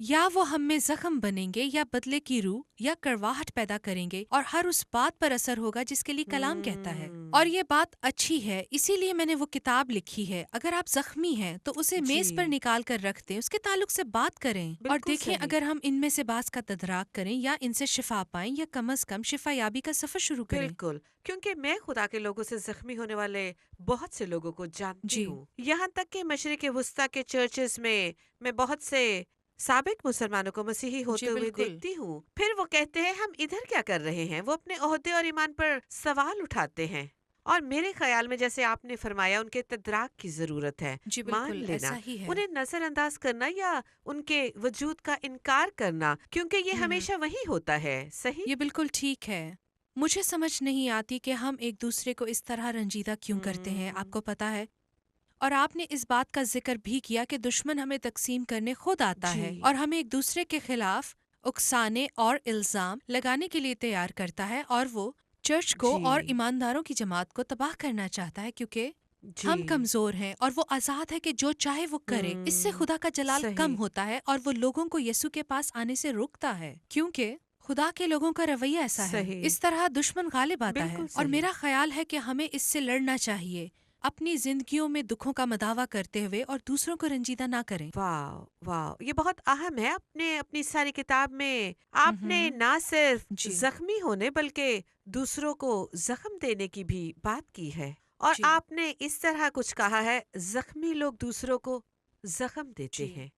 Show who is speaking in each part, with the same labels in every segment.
Speaker 1: یا وہ ہم میں زخم بنیں گے یا بدلے کی روح یا کڑواہٹ پیدا کریں گے، اور ہر اس بات پر اثر ہوگا جس کے لیے کلام کہتا ہے۔ اور یہ بات اچھی ہے، اسی لیے میں نے وہ کتاب لکھی ہے۔ اگر آپ زخمی ہیں تو اسے میز پر نکال کر رکھ دیں، اس کے تعلق سے بات کریں اور
Speaker 2: بالکل
Speaker 1: دیکھیں
Speaker 2: صحیح۔
Speaker 1: اگر ہم ان میں سے بعض کا تدراک کریں یا ان سے شفا پائیں یا کم از کم شفا یابی کا سفر شروع کریں۔
Speaker 2: بالکل، کیونکہ میں خدا کے لوگوں سے زخمی ہونے والے بہت سے لوگوں کو جانتی
Speaker 1: جی۔
Speaker 2: ہوں، یہاں تک کہ مشرق وسطیٰ کے چرچز میں بہت سے سابق مسلمانوں کو مسیحی ہوتے
Speaker 1: جی
Speaker 2: ہوئے
Speaker 1: بالکل۔
Speaker 2: دیکھتی ہوں۔ پھر وہ کہتے ہیں ہم ادھر کیا کر رہے ہیں، وہ اپنے عہدے اور ایمان پر سوال اٹھاتے ہیں، اور میرے خیال میں جیسے آپ نے فرمایا ان کے تدراک کی ضرورت ہے،
Speaker 1: جی
Speaker 2: مان
Speaker 1: بالکل
Speaker 2: لینا،
Speaker 1: ایسا ہی ہے۔
Speaker 2: انہیں نظر انداز کرنا یا ان کے وجود کا انکار کرنا، کیونکہ یہ ہمیشہ وہی ہوتا ہے۔ صحیح؟
Speaker 1: یہ بالکل ٹھیک ہے۔ مجھے سمجھ نہیں آتی کہ ہم ایک دوسرے کو اس طرح رنجیدہ کیوں کرتے ہیں، آپ کو پتا ہے؟ اور آپ نے اس بات کا ذکر بھی کیا کہ دشمن ہمیں تقسیم کرنے خود آتا ہے اور ہمیں ایک دوسرے کے خلاف اکسانے اور الزام لگانے کے لیے تیار کرتا ہے، اور وہ چرچ کو اور ایمانداروں کی جماعت کو تباہ کرنا چاہتا ہے، کیونکہ ہم کمزور ہیں اور وہ آزاد ہے کہ جو چاہے وہ کرے۔ اس سے خدا کا جلال کم ہوتا ہے اور وہ لوگوں کو یسوع کے پاس آنے سے روکتا ہے، کیونکہ خدا کے لوگوں کا رویہ ایسا ہے۔ اس طرح دشمن غالب آتا ہے، اور میرا خیال ہے کہ ہمیں اس سے لڑنا چاہیے، اپنی زندگیوں میں دکھوں کا مداوع کرتے ہوئے، اور دوسروں کو رنجیدہ نہ کریں۔
Speaker 2: واو واو، یہ بہت اہم ہے۔ اپنی ساری کتاب میں آپ نے نہ صرف زخمی ہونے بلکہ دوسروں کو زخم دینے کی بھی بات کی ہے، اور آپ نے اس طرح کچھ کہا ہے، زخمی لوگ دوسروں کو زخم دیتے ہیں۔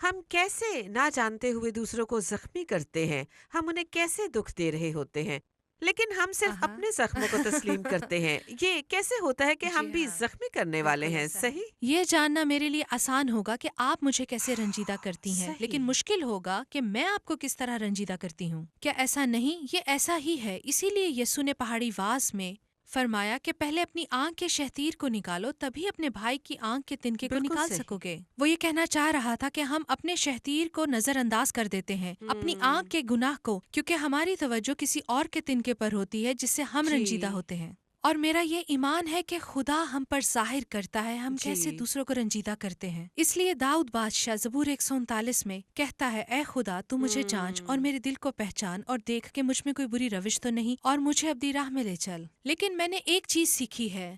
Speaker 2: ہم کیسے نہ جانتے ہوئے دوسروں کو زخمی کرتے ہیں، ہم انہیں کیسے دکھ دے رہے ہوتے ہیں، لیکن ہم صرف اپنے زخموں کو تسلیم کرتے ہیں۔ یہ کیسے ہوتا ہے کہ ہم بھی زخمی کرنے والے ہیں؟ صحیح؟
Speaker 1: یہ جاننا میرے لیے آسان ہوگا کہ آپ مجھے کیسے رنجیدہ کرتی ہیں، لیکن مشکل ہوگا کہ میں آپ کو کس طرح رنجیدہ کرتی ہوں۔ کیا ایسا نہیں؟ یہ ایسا ہی ہے۔ اسی لیے یسوع نے پہاڑی واز میں فرمایا کہ پہلے اپنی آنکھ کے شہتیر کو نکالو، تبھی اپنے بھائی کی آنکھ کے تنکے کو نکال سکو گے۔ وہ یہ کہنا چاہ رہا تھا کہ ہم اپنے شہتیر کو نظر انداز کر دیتے ہیں، اپنی آنکھ کے گناہ کو، کیونکہ ہماری توجہ کسی اور کے تنکے پر ہوتی ہے جس سے ہم رنجیدہ ہوتے ہیں۔ اور میرا یہ ایمان ہے کہ خدا ہم پر ظاہر کرتا ہے ہم کیسے دوسروں کو رنجیدہ کرتے ہیں۔ اس لیے داؤد بادشاہ زبور 139 میں کہتا ہے، اے خدا تو مجھے جانچ اور میرے دل کو پہچان، اور دیکھ کہ مجھ میں کوئی بری روش تو نہیں، اور مجھے اپنی راہ میں لے چل۔ لیکن میں نے ایک چیز سیکھی ہے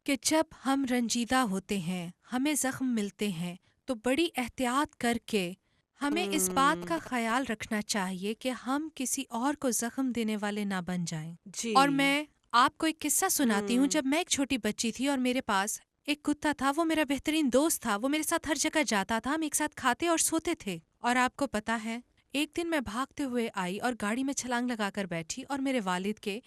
Speaker 1: کہ جب ہم رنجیدہ ہوتے ہیں، ہمیں زخم ملتے ہیں، تو بڑی احتیاط کر کے ہمیں اس بات کا خیال رکھنا چاہیے کہ ہم کسی اور کو زخم دینے والے نہ بن جائیں۔ اور میں آپ کو ایک قصہ سناتی ہوں۔ جب میں ایک چھوٹی بچی تھی اور میرے پاس ایک کتا تھا، وہ میرا بہترین دوست تھا، وہ میرے ساتھ ہر جگہ جاتا تھا، ہم ایک ساتھ کھاتے اور سوتے تھے۔ اور آپ کو پتا ہے، ایک دن میں بھاگتے ہوئے آئی اور گاڑی میں چھلانگ لگا کر بیٹھی، اور میرے والد کے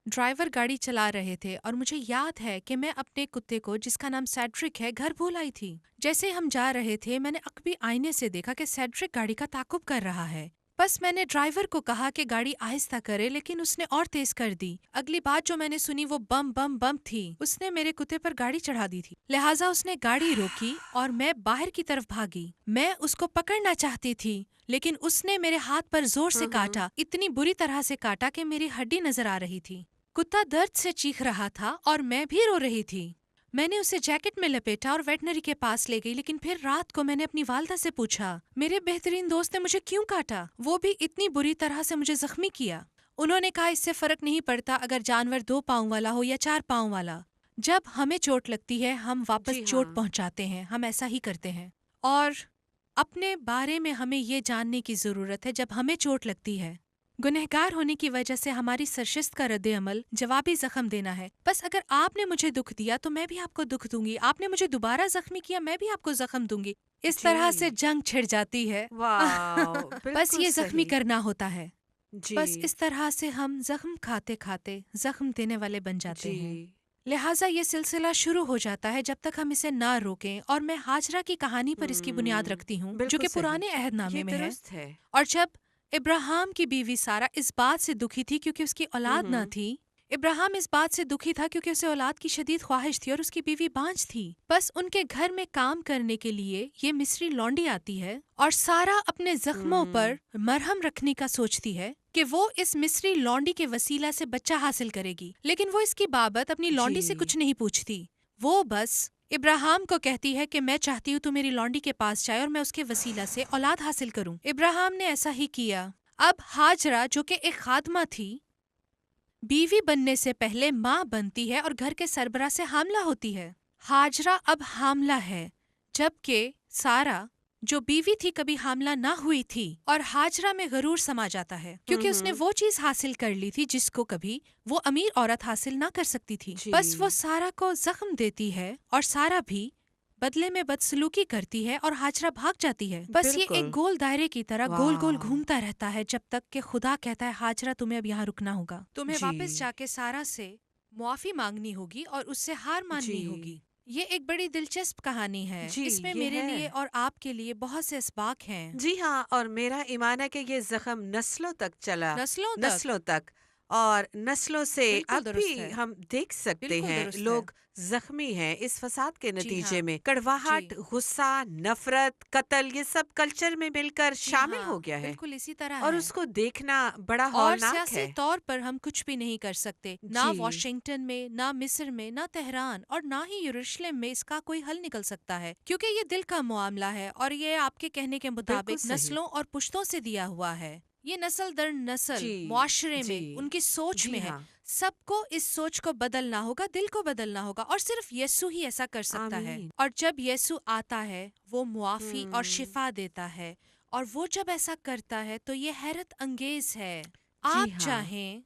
Speaker 1: ڈرائیور گاڑی چلا رہے تھے، اور مجھے یاد ہے کہ میں اپنے کتے کو، جس کا نام سیڈرک ہے، گھر بھول آئی تھی۔ جیسے ہم جا رہے تھے، میں نے عقبی آئینے سے دیکھا کہ سیڈرک گاڑی کا تعاقب کر رہا ہے۔ بس میں نے ڈرائیور کو کہا کہ گاڑی آہستہ کرے، لیکن اس نے اور تیز کر دی۔ اگلی بات جو میں نے سنی وہ بم بم بم تھی۔ اس نے میرے کتے پر گاڑی چڑھا دی تھی، لہٰذا اس نے گاڑی روکی اور میں باہر کی طرف بھاگی۔ میں اس کو پکڑنا چاہتی تھی، لیکن اس نے میرے ہاتھ پر زور سے کاٹا، اتنی بری طرح سے کاٹا کہ میری ہڈی نظر آ رہی تھی۔ کتا درد سے چیخ رہا تھا اور میں بھی رو رہی تھی۔ میں نے اسے جیکٹ میں لپیٹا اور ویٹنری کے پاس لے گئی، لیکن پھر رات کو میں نے اپنی والدہ سے پوچھا، میرے بہترین دوست نے مجھے کیوں کاٹا؟ وہ بھی اتنی بری طرح سے مجھے زخمی کیا۔ انہوں نے کہا، اس سے فرق نہیں پڑتا اگر جانور 2 پاؤں والا ہو یا 4 پاؤں والا۔ جب ہمیں چوٹ لگتی ہے، ہم واپس چوٹ پہنچاتے ہیں، ہم ایسا ہی کرتے ہیں۔ اور اپنے بارے میں ہمیں یہ جاننے کی ضرورت ہے، جب ہمیں چوٹ لگتی ہے، گنہگار ہونے کی وجہ سے ہماری سرشت کا رد عمل جوابی زخم دینا ہے۔ بس اگر آپ نے مجھے دکھ دیا تو میں بھی آپ کو دکھ دوں گی، آپ نے مجھے دوبارہ زخمی کیا، میں بھی آپ کو زخم دوں گی۔ اس طرح سے جنگ چھڑ جاتی ہے۔ بس یہ زخمی کرنا ہوتا ہے۔ بس اس طرح سے ہم زخم کھاتے کھاتے زخم دینے والے بن جاتے ہیں۔ لہٰذا یہ سلسلہ شروع ہو جاتا ہے جب تک ہم اسے نہ روکیں، اور میں ہاجرہ کی کہانی پر اس کی بنیاد رکھتی ہوں، جو کہ پرانے عہد نامے میں ہے۔ اور جب ابراہیم کی بیوی سارہ اس بات سے دکھی تھی کیونکہ اس کی اولاد نہ تھی، ابراہیم اس بات سے دکھی تھا کیونکہ اسے اولاد کی شدید خواہش تھی اور اس کی بیوی بانجھ تھی۔ بس ان کے گھر میں کام کرنے کے لیے یہ مصری لونڈی آتی ہے، اور سارہ اپنے زخموں پر مرہم رکھنے کا سوچتی ہے کہ وہ اس مصری لونڈی کے وسیلہ سے بچہ حاصل کرے گی، لیکن وہ اس کی بابت اپنی لونڈی سے کچھ نہیں پوچھتی۔ وہ بس ابراہیم کو کہتی ہے کہ میں چاہتی ہوں تو میری لونڈی کے پاس جائے اور میں اس کے وسیلہ سے اولاد حاصل کروں۔ ابراہیم نے ایسا ہی کیا۔ اب ہاجرہ جو کہ ایک خادمہ تھی، بیوی بننے سے پہلے ماں بنتی ہے اور گھر کے سربراہ سے حاملہ ہوتی ہے۔ ہاجرہ اب حاملہ ہے، جبکہ سارہ جو بیوی تھی کبھی حاملہ نہ ہوئی تھی، اور ہاجرہ میں غرور سما جاتا ہے کیونکہ اس نے وہ چیز حاصل کر لی تھی جس کو کبھی وہ امیر عورت حاصل نہ کر سکتی تھی۔
Speaker 2: جی۔
Speaker 1: بس وہ سارہ کو زخم دیتی ہے اور سارہ بھی بدلے میں بدسلوکی کرتی ہے اور ہاجرہ بھاگ جاتی ہے۔ بس یہ
Speaker 2: بالکل۔
Speaker 1: ایک گول دائرے کی طرح گول گول
Speaker 2: واہ۔
Speaker 1: گھومتا رہتا ہے جب تک کہ خدا کہتا ہے ہاجرہ تمہیں اب یہاں رکنا ہوگا، تمہیں
Speaker 2: جی۔
Speaker 1: واپس جا کے سارہ سے معافی مانگنی ہوگی اور اس سے ہار ماننی
Speaker 2: جی۔
Speaker 1: ہوگی۔ یہ ایک بڑی دلچسپ کہانی ہے۔
Speaker 2: جی،
Speaker 1: اس میں
Speaker 2: یہ
Speaker 1: میرے
Speaker 2: ہے۔
Speaker 1: لیے اور آپ کے لیے بہت سے اسباق ہیں،
Speaker 2: جی ہاں، اور میرا ایمان ہے کہ یہ زخم نسلوں تک چلا،
Speaker 1: نسلوں تک۔
Speaker 2: نسلوں تک، اور نسلوں سے
Speaker 1: بالکل
Speaker 2: اب
Speaker 1: درست
Speaker 2: بھی
Speaker 1: ہے،
Speaker 2: ہم دیکھ سکتے
Speaker 1: بالکل
Speaker 2: ہیں
Speaker 1: درست ہے۔
Speaker 2: لوگ زخمی ہیں اس فساد کے
Speaker 1: جی
Speaker 2: نتیجے
Speaker 1: ہاں،
Speaker 2: میں۔ کڑواہٹ،
Speaker 1: جی
Speaker 2: غصہ، نفرت، قتل، یہ سب کلچر میں مل کر
Speaker 1: جی
Speaker 2: شامل
Speaker 1: ہاں،
Speaker 2: ہو گیا ہے،
Speaker 1: بالکل اسی طرح
Speaker 2: اور
Speaker 1: ہے۔
Speaker 2: اس کو دیکھنا بڑا
Speaker 1: اور
Speaker 2: ہولناک
Speaker 1: سیاسی
Speaker 2: ہے۔
Speaker 1: طور پر ہم کچھ بھی نہیں کر سکتے، نہ
Speaker 2: جی۔
Speaker 1: واشنگٹن میں، نہ مصر میں، نہ تہران، اور نہ ہی یروشلم میں اس کا کوئی حل نکل سکتا ہے، کیونکہ یہ دل کا معاملہ ہے اور یہ آپ کے کہنے کے
Speaker 2: بالکل
Speaker 1: مطابق
Speaker 2: صحیح۔
Speaker 1: نسلوں اور پشتوں سے دیا ہوا ہے۔ یہ نسل در نسل
Speaker 2: جی۔
Speaker 1: معاشرے
Speaker 2: جی۔
Speaker 1: میں ان کی سوچ
Speaker 2: جی
Speaker 1: میں ہے۔
Speaker 2: ہاں۔
Speaker 1: سب کو اس سوچ کو بدلنا ہوگا، دل کو بدلنا ہوگا، اور صرف یسوع ہی ایسا کر سکتا ہے۔
Speaker 2: آمین۔
Speaker 1: اور جب یسوع آتا ہے وہ معافی اور
Speaker 2: ہم۔
Speaker 1: شفا دیتا ہے، اور وہ جب ایسا کرتا ہے تو یہ حیرت انگیز ہے۔
Speaker 2: جی
Speaker 1: آپ
Speaker 2: ہاں۔
Speaker 1: چاہیں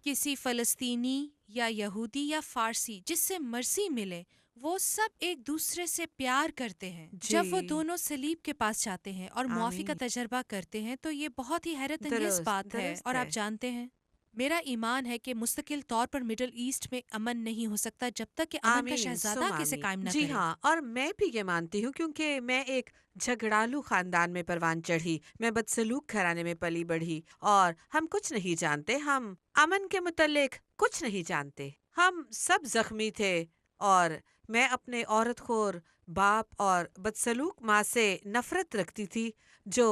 Speaker 1: کسی فلسطینی یا یہودی یا فارسی جس سے مرضی ملے، وہ سب ایک دوسرے سے پیار کرتے ہیں۔ جب وہ
Speaker 2: جی۔
Speaker 1: دونوں صلیب کے پاس جاتے ہیں اور معافی کا
Speaker 2: آمین۔
Speaker 1: تجربہ کرتے ہیں تو یہ بہت ہی حیرت انگیز
Speaker 2: درست،
Speaker 1: بات ہے۔
Speaker 2: درست
Speaker 1: اور
Speaker 2: ہے۔
Speaker 1: آپ جانتے ہیں، میرا ایمان ہے کہ مستقل طور پر مڈل ایسٹ میں امن نہیں ہو سکتا جب تک کہ امن کا
Speaker 2: آمین
Speaker 1: شہزادہ
Speaker 2: سم
Speaker 1: کسے
Speaker 2: آمین۔
Speaker 1: قائم نہ
Speaker 2: جی
Speaker 1: کرے۔
Speaker 2: ہاں، اور میں بھی یہ مانتی ہوں کیونکہ میں ایک جھگڑالو خاندان میں پروان چڑھی، میں بدسلوک گھرانے میں پلی بڑھی، اور ہم کچھ نہیں جانتے، ہم امن کے متعلق کچھ نہیں جانتے، ہم سب زخمی تھے، اور میں اپنے عورت خور باپ اور بدسلوک ماں سے نفرت رکھتی تھی جو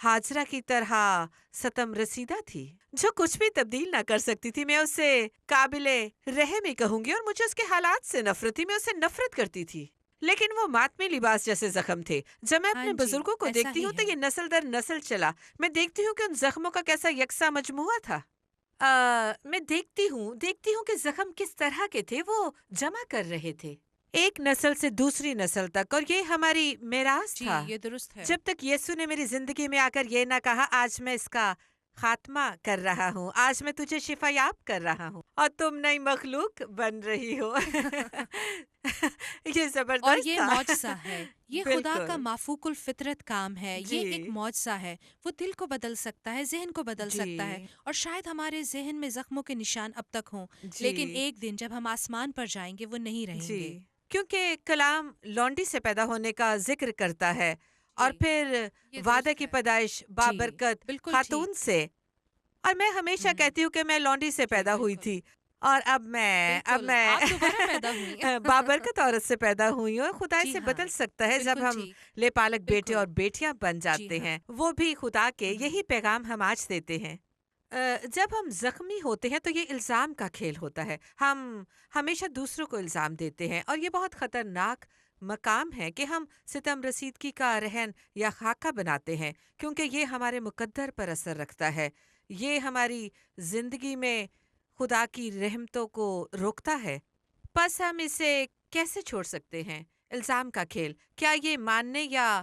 Speaker 2: ہاجرہ کی طرح ستم رسیدہ تھی، جو کچھ بھی تبدیل نہ کر سکتی تھی۔ میں اسے قابل رحم ہی کہوں گی، اور مجھے اس کے حالات سے نفرت تھی، میں اسے نفرت کرتی تھی، لیکن وہ ماتمی لباس جیسے زخم تھے۔ جب میں
Speaker 1: ہاں
Speaker 2: اپنے
Speaker 1: جی،
Speaker 2: بزرگوں کو
Speaker 1: ایسا
Speaker 2: دیکھتی
Speaker 1: ہی
Speaker 2: ہوں تو
Speaker 1: ہے۔
Speaker 2: یہ نسل در نسل چلا، میں دیکھتی ہوں کہ ان زخموں کا کیسا یکساں مجموعہ تھا۔ میں دیکھتی ہوں کہ زخم کس طرح کے تھے، وہ جمع کر رہے تھے ایک نسل سے دوسری نسل تک، اور یہ ہماری میراث
Speaker 1: جی
Speaker 2: تھا۔
Speaker 1: یہ درست ہے۔
Speaker 2: جب تک یسوع نے میری زندگی میں آ کر یہ نہ کہا آج میں اس کا خاتمہ کر رہا ہوں، آج میں تجھے شفا یاب کر رہا ہوں اور تم نئی مخلوق بن رہی ہو، یہ
Speaker 1: اور
Speaker 2: زبردست
Speaker 1: یہ
Speaker 2: تھا۔
Speaker 1: معجزہ ہے، یہ خدا کا
Speaker 2: بالکل۔
Speaker 1: مافوق الفطرت کام ہے،
Speaker 2: جی۔
Speaker 1: یہ ایک معجزہ ہے۔ وہ دل کو بدل سکتا ہے، ذہن کو بدل
Speaker 2: جی۔
Speaker 1: سکتا ہے، اور شاید ہمارے ذہن میں زخموں کے نشان اب تک ہوں،
Speaker 2: جی۔
Speaker 1: لیکن ایک دن جب ہم آسمان پر جائیں گے وہ نہیں رہیں
Speaker 2: جی،
Speaker 1: گے۔
Speaker 2: کیونکہ کلام لونڈی سے پیدا ہونے کا ذکر کرتا ہے، اور
Speaker 1: جی،
Speaker 2: پھر
Speaker 1: یہ
Speaker 2: وعدہ
Speaker 1: درست
Speaker 2: کی
Speaker 1: ہے۔
Speaker 2: پیدائش
Speaker 1: جی،
Speaker 2: بابرکت
Speaker 1: بالکل
Speaker 2: خاتون
Speaker 1: ٹھیک۔
Speaker 2: سے، اور میں ہمیشہ کہتی ہوں کہ میں لونڈی سے
Speaker 1: جی
Speaker 2: پیدا ہوئی
Speaker 1: بالکل،
Speaker 2: تھی، اور اب میں
Speaker 1: بالکل آپ دوبارہ پیدا ہوئی۔
Speaker 2: بابرکت عورت سے پیدا ہوئی ہوں، اور خدا
Speaker 1: جی
Speaker 2: اسے
Speaker 1: ہاں،
Speaker 2: بدل سکتا ہے جب
Speaker 1: بالکل
Speaker 2: ہم
Speaker 1: ٹھیک،
Speaker 2: لے پالک بیٹے
Speaker 1: بالکل،
Speaker 2: اور بیٹیاں بن
Speaker 1: جی
Speaker 2: جاتے
Speaker 1: ہاں۔
Speaker 2: ہیں، وہ بھی خدا کے،
Speaker 1: ہم۔
Speaker 2: یہی پیغام ہم آج دیتے ہیں۔ جب ہم زخمی ہوتے ہیں تو یہ الزام کا کھیل ہوتا ہے، ہم ہمیشہ دوسروں کو الزام دیتے ہیں، اور یہ بہت خطرناک مقام ہے کہ ہم ستم رسیدگی کا رہن یا خاکہ بناتے ہیں، کیونکہ یہ ہمارے مقدر پر اثر رکھتا ہے، یہ ہماری زندگی میں خدا کی رحمتوں کو روکتا ہے۔ پس ہم اسے کیسے چھوڑ سکتے ہیں؟ الزام کا کھیل کیا یہ ماننے یا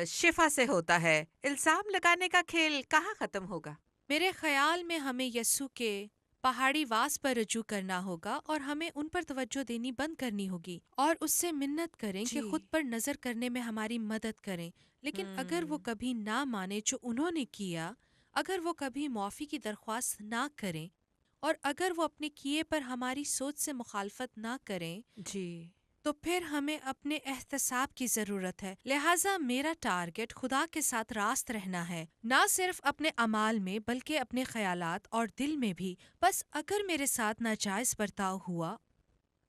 Speaker 2: شفا سے ہوتا ہے؟ الزام لگانے کا کھیل کہاں ختم ہوگا؟
Speaker 1: میرے خیال میں ہمیں یسوع کے پہاڑی واس پر رجوع کرنا ہوگا اور ہمیں ان پر توجہ دینی بند کرنی ہوگی اور اس سے منت کریں کہ
Speaker 2: جی۔
Speaker 1: خود پر نظر کرنے میں ہماری مدد کریں، لیکن اگر وہ کبھی نہ مانے جو انہوں نے کیا، اگر وہ کبھی معافی کی درخواست نہ کریں، اور اگر وہ اپنے کیے پر ہماری سوچ سے مخالفت نہ کریں،
Speaker 2: جی۔
Speaker 1: تو پھر ہمیں اپنے احتساب کی ضرورت ہے۔ لہٰذا میرا ٹارگٹ خدا کے ساتھ راست رہنا ہے، نہ صرف اپنے اعمال میں بلکہ اپنے خیالات اور دل میں بھی۔ بس اگر میرے ساتھ ناجائز برتاؤ ہوا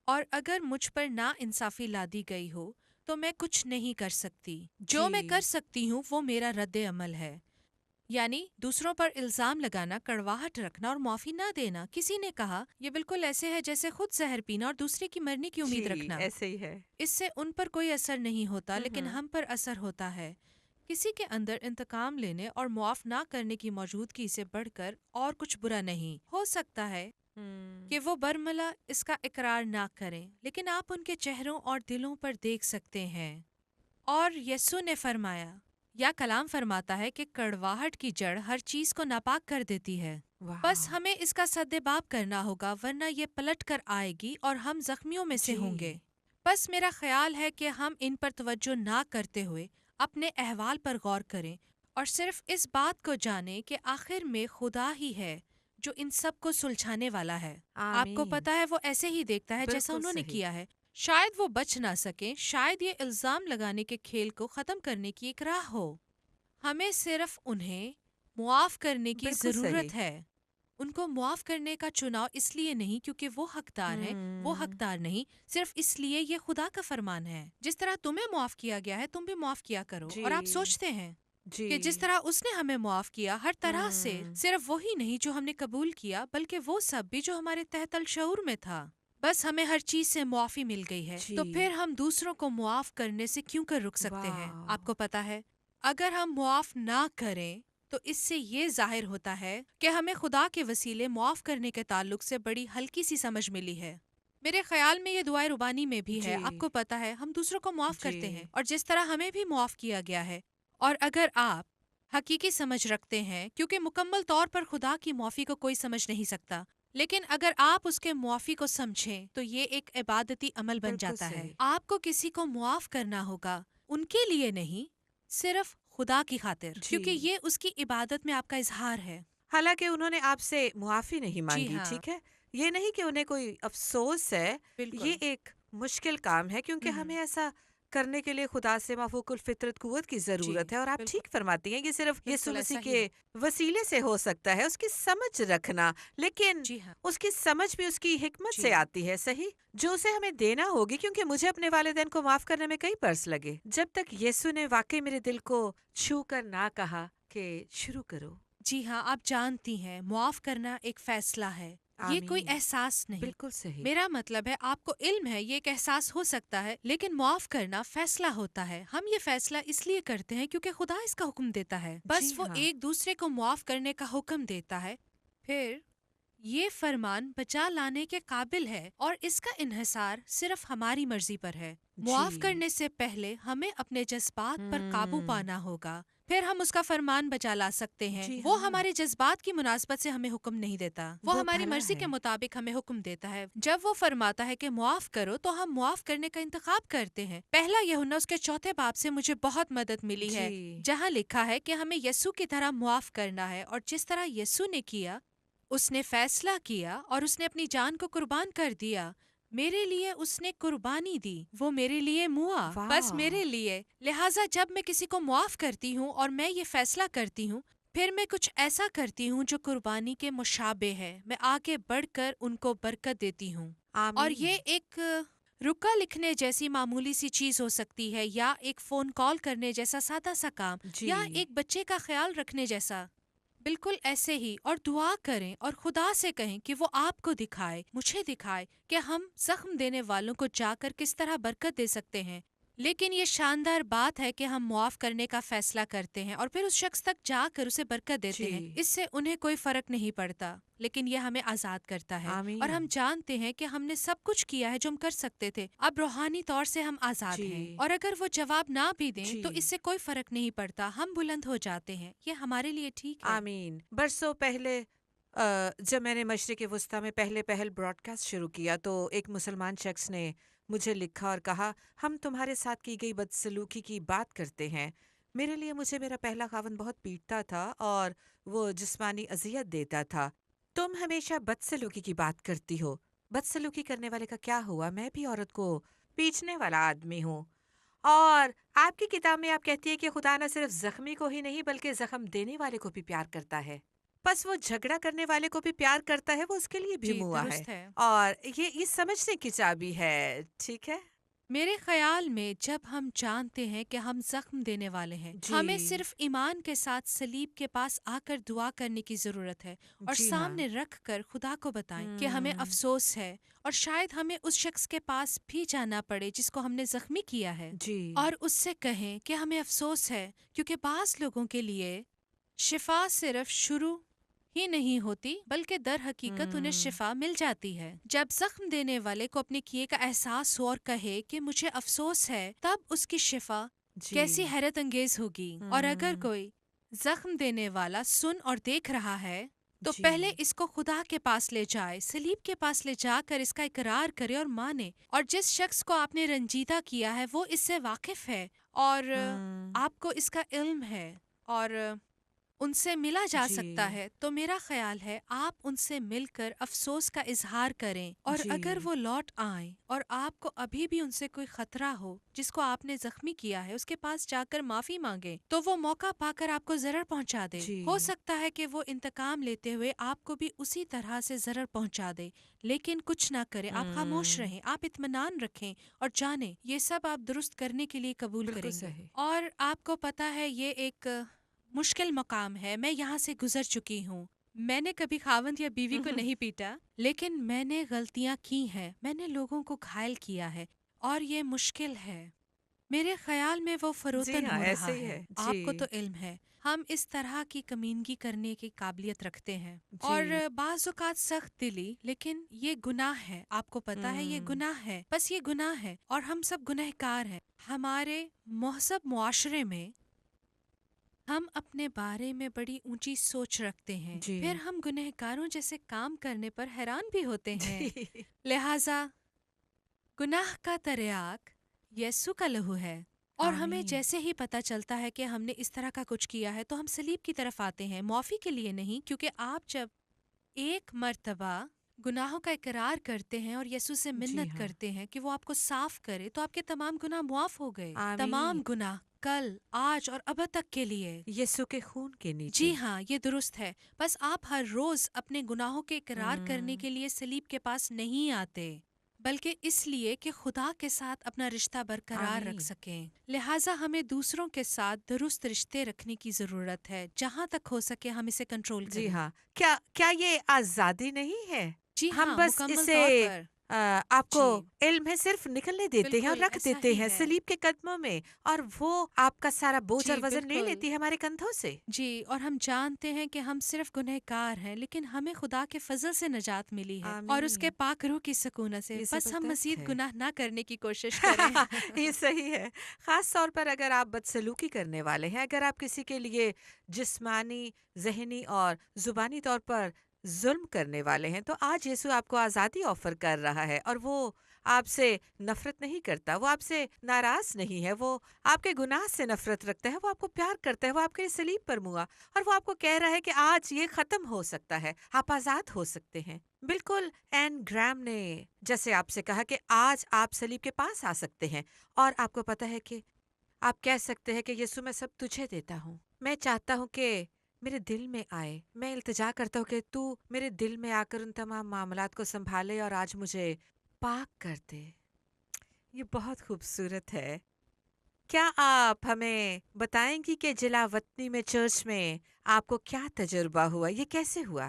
Speaker 1: اور اگر مجھ پر نا انصافی لادی گئی ہو تو میں کچھ نہیں کر سکتی۔ جو میں
Speaker 2: جی۔
Speaker 1: کر سکتی ہوں وہ میرا رد عمل ہے۔ یعنی دوسروں پر الزام لگانا، کڑواہٹ رکھنا اور معافی نہ دینا۔ کسی نے کہا یہ بالکل ایسے ہے جیسے خود زہر پینا اور دوسرے کی مرنے کی امید رکھنا۔
Speaker 2: ایسے ہی ہے۔
Speaker 1: اس سے ان پر کوئی اثر نہیں ہوتا لیکن ہم پر اثر ہوتا ہے۔ کسی کے اندر انتقام لینے اور معاف نہ کرنے کی موجودگی سے بڑھ کر اور کچھ برا نہیں ہو سکتا ہے کہ وہ برملا اس کا اقرار نہ کریں، لیکن آپ ان کے چہروں اور دلوں پر دیکھ سکتے ہیں۔ اور یسوع نے فرمایا یا کلام فرماتا ہے کہ کڑواہٹ کی جڑ ہر چیز کو ناپاک کر دیتی ہے۔ بس ہمیں اس کا سدباب کرنا ہوگا ورنہ یہ پلٹ کر آئے گی اور ہم زخمیوں میں سے ہوں گے۔ بس میرا خیال ہے کہ ہم ان پر توجہ نہ کرتے ہوئے اپنے احوال پر غور کریں اور صرف اس بات کو جانیں کہ آخر میں خدا ہی ہے جو ان سب کو سلجھانے والا ہے۔ آپ کو پتا ہے وہ ایسے ہی دیکھتا ہے جیسا انہوں نے کیا ہے۔ شاید وہ بچ نہ سکیں، شاید یہ الزام لگانے کے کھیل کو ختم کرنے کی ایک راہ ہو۔ ہمیں صرف انہیں معاف کرنے کی ضرورت ہے۔ ان کو معاف کرنے کا چناؤ اس لیے نہیں کیونکہ وہ حقدار ہیں، وہ حقدار نہیں، صرف اس لیے یہ خدا کا فرمان ہے۔ جس طرح تمہیں معاف کیا گیا ہے تم بھی معاف کیا کرو۔ اور آپ سوچتے ہیں کہ جس طرح اس نے ہمیں معاف کیا ہر طرح سے، صرف وہی نہیں جو ہم نے قبول کیا بلکہ وہ سب بھی جو ہمارے تحت الشعور میں تھا۔ بس ہمیں ہر چیز سے معافی مل گئی ہے، تو پھر ہم دوسروں کو معاف کرنے سے کیوں کر رک سکتے ہیں؟ آپ کو پتا ہے اگر ہم معاف نہ کریں تو اس سے یہ ظاہر ہوتا ہے کہ ہمیں خدا کے وسیلے معاف کرنے کے تعلق سے بڑی ہلکی سی سمجھ ملی ہے۔ میرے خیال میں یہ دعائے ربانی میں بھی ہے۔ آپ کو پتا ہے ہم دوسروں کو معاف کرتے ہیں اور جس طرح ہمیں بھی معاف کیا گیا ہے۔ اور اگر آپ حقیقی سمجھ رکھتے ہیں، کیونکہ مکمل طور پر خدا کی معافی کو کوئی سمجھ نہیں سکتا، لیکن اگر آپ اس کے معافی کو سمجھیں تو یہ ایک عبادتی عمل بن جاتا ہے۔ آپ کو کسی کو معاف کرنا ہوگا، ان کے لیے نہیں، صرف خدا کی خاطر، کیونکہ یہ اس کی عبادت میں آپ کا اظہار ہے۔
Speaker 2: حالانکہ انہوں نے آپ سے معافی نہیں مانگی، ٹھیک ہے، یہ نہیں کہ انہیں کوئی افسوس ہے، یہ ایک مشکل کام ہے کیونکہ ہمیں ایسا کرنے کے لیے خدا سے مافوق الفطرت قوت کی ضرورت ہے۔ اور آپ ٹھیک فرماتی ہیں یہ صرف یسوع مسیح کے وسیلے سے ہو سکتا ہے، اس کی سمجھ رکھنا، لیکن اس کی سمجھ بھی اس کی حکمت سے آتی ہے، صحیح، جو اسے ہمیں دینا ہوگی۔ کیونکہ مجھے اپنے والدین کو معاف کرنے میں کئی برس لگے، جب تک یسوع نے واقعی میرے دل کو چھو کر نہ کہا کہ شروع کرو۔
Speaker 1: جی ہاں، آپ جانتی ہیں معاف کرنا ایک فیصلہ ہے، یہ کوئی احساس نہیں۔
Speaker 2: بالکل صحیح۔
Speaker 1: میرا مطلب ہے آپ کو علم ہے یہ ایک احساس ہو سکتا ہے، لیکن معاف کرنا فیصلہ ہوتا ہے۔ ہم یہ فیصلہ اس لیے کرتے ہیں کیونکہ خدا اس کا حکم دیتا ہے، بس وہ ایک دوسرے کو معاف کرنے کا حکم دیتا ہے۔ پھر یہ فرمان بچا لانے کے قابل ہے اور اس کا انحصار صرف ہماری مرضی پر ہے۔ معاف کرنے سے پہلے ہمیں اپنے جذبات پر قابو پانا ہوگا، پھر ہم اس کا فرمان بچا لا سکتے ہیں۔ وہ ہمارے جذبات کی مناسبت سے ہمیں حکم نہیں دیتا، وہ ہماری مرضی کے مطابق ہمیں حکم دیتا ہے۔ جب وہ فرماتا ہے کہ معاف کرو تو ہم معاف کرنے کا انتخاب کرتے ہیں۔ پہلا یوحنا اس کے 4 باب سے مجھے بہت مدد ملی ہے، جہاں لکھا ہے کہ ہمیں یسوع کی طرح معاف کرنا ہے، اور جس طرح یسوع نے کیا، اس نے فیصلہ کیا اور اس نے اپنی جان کو قربان کر دیا۔ میرے لیے اس نے قربانی دی، وہ میرے لیے موا، بس میرے لیے۔ لہٰذا جب میں کسی کو معاف کرتی ہوں اور میں یہ فیصلہ کرتی ہوں، پھر میں کچھ ایسا کرتی ہوں جو قربانی کے مشابہ ہے، میں آگے بڑھ کر ان کو برکت دیتی ہوں۔ اور یہ ایک رکا لکھنے جیسی معمولی سی چیز ہو سکتی ہے، یا ایک فون کال کرنے جیسا سادہ سا کام، یا ایک بچے کا خیال رکھنے جیسا، بالکل ایسے ہی۔ اور دعا کریں اور خدا سے کہیں کہ وہ آپ کو دکھائے، مجھے دکھائے کہ ہم زخم دینے والوں کو جا کر کس طرح برکت دے سکتے ہیں۔ لیکن یہ شاندار بات ہے کہ ہم معاف کرنے کا فیصلہ کرتے ہیں اور پھر اس شخص تک جا کر اسے برکت دیتے ہیں۔ اس سے انہیں کوئی فرق نہیں پڑتا، لیکن یہ ہمیں آزاد کرتا ہے، اور ہم جانتے ہیں کہ ہم نے سب کچھ کیا ہے جو ہم کر سکتے تھے، اب روحانی طور سے ہم آزاد ہیں۔ اور اگر وہ جواب نہ بھی دیں تو اس سے کوئی فرق نہیں پڑتا، ہم بلند ہو جاتے ہیں، یہ ہمارے لیے ٹھیک ہے۔
Speaker 2: آمین۔ برسوں پہلے جب میں نے مشرق وسطیٰ میں پہل براڈ کاسٹ شروع کیا تو ایک مسلمان شخص نے مجھے لکھا اور کہا، ہم تمہارے ساتھ کی گئی بدسلوکی کی بات کرتے ہیں۔ میرے لیے مجھے میرا پہلا خاوند بہت پیٹتا تھا اور وہ جسمانی اذیت دیتا تھا۔ تم ہمیشہ بدسلوکی کی بات کرتی ہو، بدسلوکی کرنے والے کا کیا ہوا؟ میں بھی عورت کو پیچھنے والا آدمی ہوں۔ اور آپ کی کتاب میں آپ کہتی ہے کہ خدا نہ صرف زخمی کو ہی نہیں بلکہ زخم دینے والے کو بھی پیار کرتا ہے، بس وہ جھگڑا کرنے والے کو بھی پیار کرتا ہے، وہ اس کے لیے بھی موا ہے۔ اور یہ سمجھنے کی چابی ہے، ٹھیک ہے؟
Speaker 1: میرے خیال میں جب ہم جانتے ہیں کہ ہم زخم دینے والے ہیں،
Speaker 2: جی
Speaker 1: ہمیں صرف ایمان کے ساتھ صلیب کے پاس آ کر دعا کرنے کی ضرورت ہے اور
Speaker 2: جی ہاں
Speaker 1: سامنے رکھ کر خدا کو بتائیں کہ ہمیں
Speaker 2: ہم،
Speaker 1: افسوس ہے، اور شاید ہمیں اس شخص کے پاس بھی جانا پڑے جس کو ہم نے زخمی کیا ہے،
Speaker 2: جی
Speaker 1: اور اس سے کہیں کہ ہمیں افسوس ہے، کیونکہ بعض لوگوں کے لیے شفا صرف شروع ہی نہیں ہوتی بلکہ در حقیقت انہیں
Speaker 2: ہم،
Speaker 1: شفا مل جاتی ہے۔ جب زخم دینے والے کو اپنے کیے کا احساس ہو اور کہے کہ مجھے افسوس ہے، تب اس کی شفا کیسی
Speaker 2: جی
Speaker 1: حیرت انگیز ہوگی۔ اور اگر
Speaker 2: ہم،
Speaker 1: کوئی زخم دینے والا سن اور دیکھ رہا ہے تو
Speaker 2: جی
Speaker 1: پہلے اس کو خدا کے پاس لے جائے، صلیب کے پاس لے جا کر اس کا اقرار کرے اور مانے، اور جس شخص کو آپ نے رنجیدہ کیا ہے وہ اس سے واقف ہے اور
Speaker 2: ہم،
Speaker 1: آپ کو اس کا علم ہے اور ان سے ملا جا سکتا
Speaker 2: جی
Speaker 1: ہے، تو میرا خیال ہے آپ ان سے مل کر افسوس کا اظہار کریں، اور اگر
Speaker 2: جی
Speaker 1: وہ لوٹ آئیں اور آپ کو ابھی بھی ان سے کوئی خطرہ ہو جس کو آپ نے زخمی کیا ہے، اس کے پاس جا کر معافی مانگیں تو وہ موقع پا کر آپ کو ضرر پہنچا دے۔
Speaker 2: جی
Speaker 1: ہو سکتا ہے کہ وہ انتقام لیتے ہوئے آپ کو بھی اسی طرح سے ضرر پہنچا دے، لیکن کچھ نہ کرے، آپ خاموش
Speaker 2: ہم،
Speaker 1: رہیں، آپ اطمینان رکھیں اور جانیں یہ سب آپ درست کرنے کے لیے قبول
Speaker 2: بالکل
Speaker 1: کریں گے۔
Speaker 2: صحیح
Speaker 1: اور آپ کو پتہ ہے یہ ایک مشکل مقام ہے، میں یہاں سے گزر چکی ہوں۔ میں نے کبھی خاوند یا بیوی کو نہیں پیٹا، لیکن میں نے غلطیاں کی ہیں، میں نے لوگوں کو گھائل کیا ہے، اور یہ مشکل ہے۔ میرے خیال میں وہ
Speaker 2: جی
Speaker 1: فروتن
Speaker 2: ہاں
Speaker 1: ہو
Speaker 2: ایسے
Speaker 1: رہا
Speaker 2: ہی
Speaker 1: ہے،
Speaker 2: ہے
Speaker 1: آپ کو
Speaker 2: جی
Speaker 1: تو علم ہے، ہم اس طرح کی کمینگی کرنے کی قابلیت رکھتے ہیں، اور
Speaker 2: جی
Speaker 1: بعض اوقات سخت دلی، لیکن یہ گناہ ہے، آپ کو پتا ہے یہ
Speaker 2: ہم،
Speaker 1: گناہ ہے، بس یہ گناہ ہے، اور ہم سب گنہگار ہیں۔ ہمارے مہذب معاشرے میں ہم اپنے بارے میں بڑی اونچی سوچ رکھتے ہیں، پھر
Speaker 2: جی
Speaker 1: ہم گنہگاروں جیسے کام کرنے پر حیران بھی ہوتے ہیں۔
Speaker 2: جی
Speaker 1: لہٰذا گناہ کا تریاک یسوع کا لہو ہے، اور ہمیں
Speaker 2: آمین
Speaker 1: جیسے ہی پتہ چلتا ہے کہ ہم نے اس طرح کا کچھ کیا ہے تو ہم صلیب کی طرف آتے ہیں، معافی کے لیے نہیں، کیونکہ آپ جب ایک مرتبہ گناہوں کا اقرار کرتے ہیں اور یسوع سے
Speaker 2: جی
Speaker 1: منت
Speaker 2: ہاں
Speaker 1: کرتے ہیں کہ وہ آپ کو صاف کرے، تو آپ کے تمام گناہ معاف ہو گئے،
Speaker 2: آمین
Speaker 1: تمام گناہ کل، آج اور اب تک کے لیے۔
Speaker 2: یسوع کے خون کے نیچے
Speaker 1: جی ہاں، یہ درست ہے، بس آپ ہر روز اپنے گناہوں کے اقرار کرنے
Speaker 2: ہم،
Speaker 1: کے لیے صلیب کے پاس نہیں آتے، بلکہ اس لیے کہ خدا کے ساتھ اپنا رشتہ برقرار رکھ
Speaker 2: آمین
Speaker 1: سکیں۔ لہٰذا ہمیں دوسروں کے ساتھ درست رشتے رکھنے کی ضرورت ہے، جہاں تک ہو سکے ہم اسے کنٹرول
Speaker 2: جی
Speaker 1: کریں۔
Speaker 2: ہاں کیا یہ آزادی نہیں ہے؟
Speaker 1: جی
Speaker 2: ہم
Speaker 1: ہاں،
Speaker 2: بس
Speaker 1: مکمل
Speaker 2: اسے
Speaker 1: طور پر۔
Speaker 2: آپ کو
Speaker 1: جی
Speaker 2: علم ہے صرف نکلنے دیتے ہیں اور
Speaker 1: بالکل
Speaker 2: رکھ
Speaker 1: ایسا
Speaker 2: دیتے
Speaker 1: ہی
Speaker 2: ہیں
Speaker 1: ہے۔
Speaker 2: صلیب کے قدموں میں، اور وہ آپ کا سارا بوجھ اور
Speaker 1: جی
Speaker 2: وزن لے
Speaker 1: بالکل۔
Speaker 2: لیتی ہے ہمارے کندھوں سے۔
Speaker 1: جی، اور ہم جانتے ہیں کہ ہم صرف گنہگار ہیں، لیکن ہمیں خدا کے فضل سے نجات ملی ہے اور اس کے
Speaker 2: آمین
Speaker 1: پاک روح کی سکونت سے،
Speaker 2: یہ
Speaker 1: بس ہم
Speaker 2: زبردست
Speaker 1: مزید
Speaker 2: ہے
Speaker 1: گناہ نہ کرنے کی کوشش کریں۔
Speaker 2: یہ صحیح ہے، خاص طور پر اگر آپ بدسلوکی کرنے والے ہیں، اگر آپ کسی کے لیے جسمانی، ذہنی اور زبانی طور پر ظلم کرنے والے ہیں، تو آج یسوع آپ کو آزادی آفر کر رہا ہے، اور وہ آپ سے نفرت نہیں کرتا، وہ آپ سے ناراض نہیں ہے، وہ آپ کے گناہ سے نفرت رکھتا ہے، وہ آپ کو پیار کرتا ہے، وہ آپ کے صلیب پر موا، اور وہ آپ کو کہہ رہا ہے کہ آج یہ ختم ہو سکتا ہے، آپ آزاد ہو سکتے ہیں۔ بالکل این گرام نے جیسے آپ سے کہا کہ آج آپ صلیب کے پاس آ سکتے ہیں، اور آپ کو پتہ ہے کہ آپ کہہ سکتے ہیں کہ یسوع میں سب تجھے دیتا ہوں، میں چاہتا ہوں کہ میرے دل میں آئے، میں التجا کرتا ہوں کہ تو میرے دل میں آ کر ان تمام معاملات کو سنبھالے اور آج مجھے پاک کر دے۔ یہ بہت خوبصورت ہے۔ کیا آپ ہمیں بتائیں گی کہ جلا وطنی میں چرچ میں آپ کو کیا تجربہ ہوا؟ یہ کیسے ہوا؟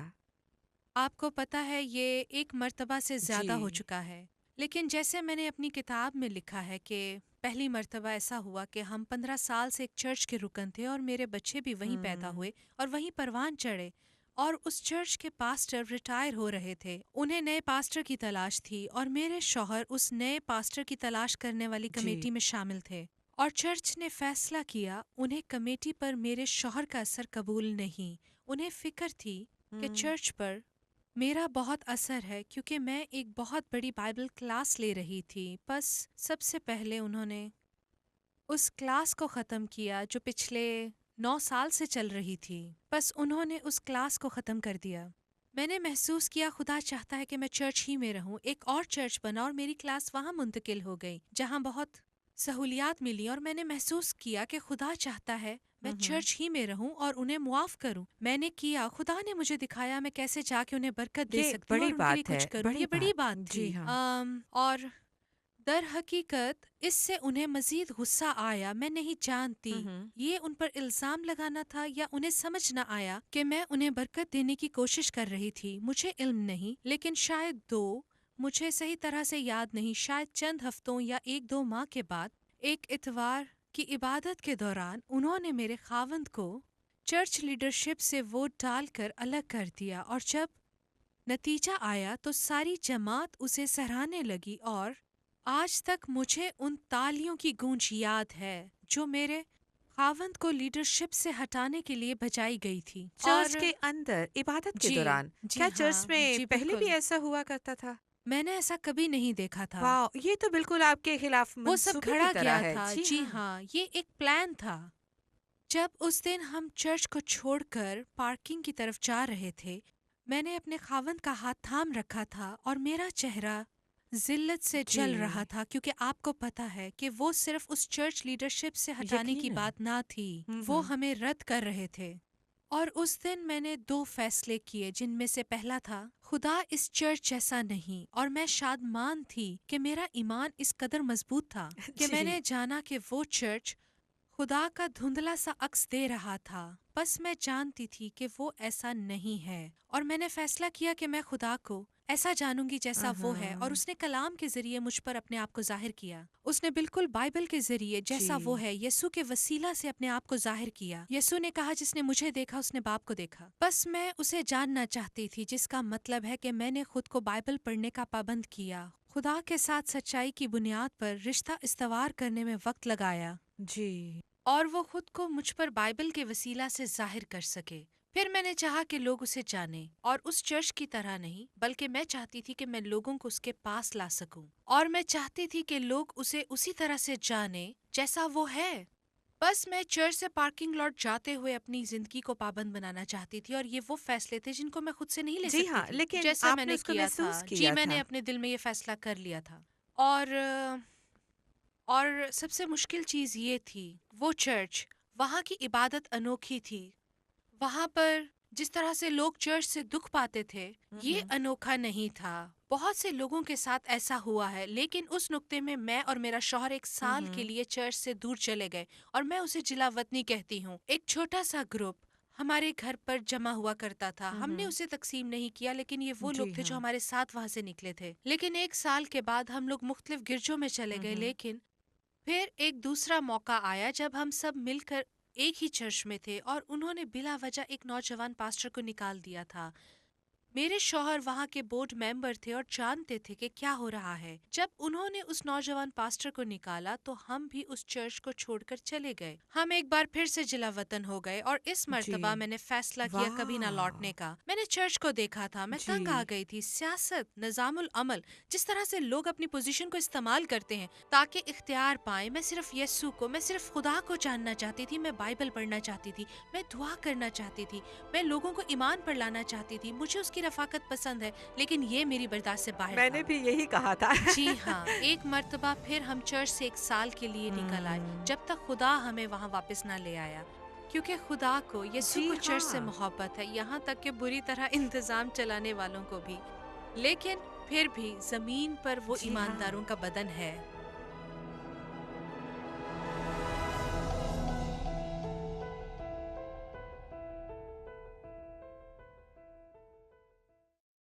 Speaker 1: آپ کو پتہ ہے یہ ایک مرتبہ سے زیادہ ہو
Speaker 2: جی
Speaker 1: چکا ہے، لیکن جیسے میں نے اپنی کتاب میں لکھا ہے کہ پہلی مرتبہ ایسا ہوا کہ ہم 15 سال سے ایک چرچ کے رکن تھے اور میرے بچے بھی وہیں پیدا
Speaker 2: ہم،
Speaker 1: ہوئے اور وہیں پروان چڑھے، اور اس چرچ کے پاسٹر ریٹائر ہو رہے تھے، انہیں نئے پاسٹر کی تلاش تھی، اور میرے شوہر اس نئے پاسٹر کی تلاش کرنے والی
Speaker 2: جی
Speaker 1: کمیٹی میں شامل تھے، اور چرچ نے فیصلہ کیا انہیں کمیٹی پر میرے شوہر کا اثر قبول نہیں، انہیں فکر تھی کہ
Speaker 2: ہم،
Speaker 1: چرچ پر میرا بہت اثر ہے، کیونکہ میں ایک بہت بڑی بائبل کلاس لے رہی تھی، بس سب سے پہلے انہوں نے اس کلاس کو ختم کیا جو پچھلے 9 سال سے چل رہی تھی، بس انہوں نے اس کلاس کو ختم کر دیا۔ میں نے محسوس کیا خدا چاہتا ہے کہ میں چرچ ہی میں رہوں، ایک اور چرچ بنا اور میری کلاس وہاں منتقل ہو گئی جہاں بہت سہولیات ملی، اور میں نے محسوس کیا کہ خدا چاہتا ہے میں
Speaker 2: ہم،
Speaker 1: چرچ ہی میں رہوں اور انہیں معاف کروں۔ میں نے کیا، خدا نے مجھے دکھایا میں کیسے جا کے انہیں برکت دے
Speaker 2: یہ
Speaker 1: سکتی ہوں
Speaker 2: بڑی
Speaker 1: اور ان کے لیے
Speaker 2: بات ہے،
Speaker 1: کچھ کروں،
Speaker 2: بڑی
Speaker 1: یہ بڑی بات
Speaker 2: جی
Speaker 1: تھی۔
Speaker 2: ہاں
Speaker 1: اور در حقیقت اس سے انہیں مزید غصہ آیا. میں نہیں جانتی یہ ان پر الزام لگانا تھا یا انہیں سمجھ نہ آیا کہ میں انہیں برکت دینے کی کوشش کر رہی تھی. مجھے علم نہیں، لیکن شاید مجھے صحیح طرح سے یاد نہیں، شاید چند ہفتوں یا 1-2 ماہ کے بعد ایک اتوار کی عبادت کے دوران انہوں نے میرے خاوند کو چرچ لیڈرشپ سے ووٹ ڈال کر الگ کر دیا، اور جب نتیجہ آیا تو ساری جماعت اسے سراہنے لگی، اور آج تک مجھے ان تالیوں کی گونج یاد ہے جو میرے خاوند کو لیڈرشپ سے ہٹانے کے لیے بجائی گئی تھی.
Speaker 2: چرچ کے اندر عبادت کے دوران کیا چرچ میں پہلے بھی ایسا ہوا کرتا تھا؟
Speaker 1: میں نے ایسا کبھی نہیں دیکھا تھا.
Speaker 2: واو، یہ تو بالکل آپ کے خلاف
Speaker 1: وہ سب
Speaker 2: منصوبے
Speaker 1: کھڑا
Speaker 2: کی طرح
Speaker 1: گیا
Speaker 2: ہے.
Speaker 1: تھا. جی ہاں، یہ ایک پلان تھا. جب اس دن ہم چرچ کو چھوڑ کر پارکنگ کی طرف جا رہے تھے، میں نے اپنے خاوند کا ہاتھ تھام رکھا تھا اور میرا چہرہ ذلت سے جل رہا تھا، کیونکہ آپ کو پتہ ہے کہ وہ صرف اس چرچ لیڈرشپ سے ہٹانے کی بات نہ تھی، وہ ہمیں رد کر رہے تھے. اور اس دن میں نے 2 فیصلے کیے، جن میں سے پہلا تھا خدا اس چرچ جیسا نہیں، اور میں شادمان تھی کہ میرا ایمان اس قدر مضبوط تھا کہ میں نے جانا کہ وہ چرچ خدا کا دھندلا سا عکس دے رہا تھا. بس میں جانتی تھی کہ وہ ایسا نہیں ہے، اور میں نے فیصلہ کیا کہ میں خدا کو ایسا جانوں گی جیسا وہ ہے. اور اس نے کلام کے ذریعے مجھ پر اپنے آپ کو ظاہر کیا. اس نے بالکل بائبل کے ذریعے جیسا وہ ہے یسوع کے وسیلہ سے اپنے آپ کو ظاہر کیا. یسوع نے کہا جس نے مجھے دیکھا اس نے باپ کو دیکھا. بس میں اسے جاننا چاہتی تھی، جس کا مطلب ہے کہ میں نے خود کو بائبل پڑھنے کا پابند کیا، خدا کے ساتھ سچائی کی بنیاد پر رشتہ استوار کرنے میں وقت لگایا،
Speaker 2: جی،
Speaker 1: اور وہ خود کو مجھ پر بائبل کے وسیلہ سے ظاہر کر سکے. پھر میں نے چاہا کہ لوگ اسے جانیں، اور اس چرچ کی طرح نہیں، بلکہ میں چاہتی تھی کہ میں لوگوں کو اس کے پاس لا سکوں، اور میں چاہتی تھی کہ لوگ اسے اسی طرح سے جانیں جیسا وہ ہے. بس میں چرچ سے پارکنگ لاٹ جاتے ہوئے اپنی زندگی کو پابند بنانا چاہتی تھی، اور یہ وہ فیصلے تھے جن کو میں خود سے نہیں لے سکتی تھی.
Speaker 2: لیکن
Speaker 1: جیسا
Speaker 2: آپ
Speaker 1: میں
Speaker 2: نے
Speaker 1: نے
Speaker 2: اس کو
Speaker 1: کیا تھا.
Speaker 2: محسوس
Speaker 1: جی،
Speaker 2: کیا
Speaker 1: میں نے
Speaker 2: تھا.
Speaker 1: اپنے دل میں یہ فیصلہ کر لیا تھا. اور سب سے مشکل چیز یہ تھی، وہ چرچ، وہاں کی عبادت انوکھی تھی. وہاں پر جس طرح سے لوگ چرچ سے دکھ پاتے تھے، یہ انوکھا نہیں تھا. بہت سے لوگوں کے ساتھ ایسا ہوا ہے، لیکن اس نقطے میں اور میرا شوہر 1 سال کے لیے چرچ سے دور چلے گئے، اور میں اسے جلا وطنی کہتی ہوں. ایک چھوٹا سا گروپ ہمارے گھر پر جمع ہوا کرتا تھا. ہم نے اسے تقسیم نہیں کیا، لیکن یہ وہ لوگ تھے جو ہمارے ساتھ وہاں سے نکلے تھے. لیکن 1 سال کے بعد ہم لوگ مختلف گرجوں میں چلے گئے. لیکن پھر ایک دوسرا موقع آیا جب ہم سب مل کر ایک ہی چرچ میں تھے، اور انہوں نے بلا وجہ ایک نوجوان پاسٹر کو نکال دیا تھا. میرے شوہر وہاں کے بورڈ ممبر تھے اور جانتے تھے کہ کیا ہو رہا ہے. جب انہوں نے اس نوجوان پاسٹر کو نکالا تو ہم بھی اس چرچ کو چھوڑ کر چلے گئے. ہم ایک بار پھر سے جلا وطن ہو گئے، اور اس مرتبہ میں نے فیصلہ کیا کبھی نہ لوٹنے کا. میں نے چرچ کو دیکھا تھا، میں تنگ آ گئی تھی. سیاست، نظام العمل، جس طرح سے لوگ اپنی پوزیشن کو استعمال کرتے ہیں تاکہ اختیار پائیں. میں صرف یسوع کو، میں صرف خدا کو جاننا چاہتی تھی. میں بائبل پڑھنا چاہتی تھی، میں دعا کرنا چاہتی تھی، میں لوگوں کو ایمان پر لانا چاہتی تھی. مجھے اس کی رفاقت پسند ہے، لیکن یہ میری برداشت سے باہر
Speaker 2: میں
Speaker 1: تھا.
Speaker 2: نے بھی یہی کہا تھا.
Speaker 1: جی ہاں، ایک مرتبہ پھر ہم چرچ سے 1 سال کے لیے نکل آئے، جب تک خدا ہمیں وہاں واپس نہ لے آیا. کیونکہ خدا کو، یسوع کو چرچ سے محبت ہے، یہاں تک کہ بری طرح انتظام چلانے والوں کو بھی. لیکن پھر بھی زمین پر وہ ایمانداروں کا بدن ہے.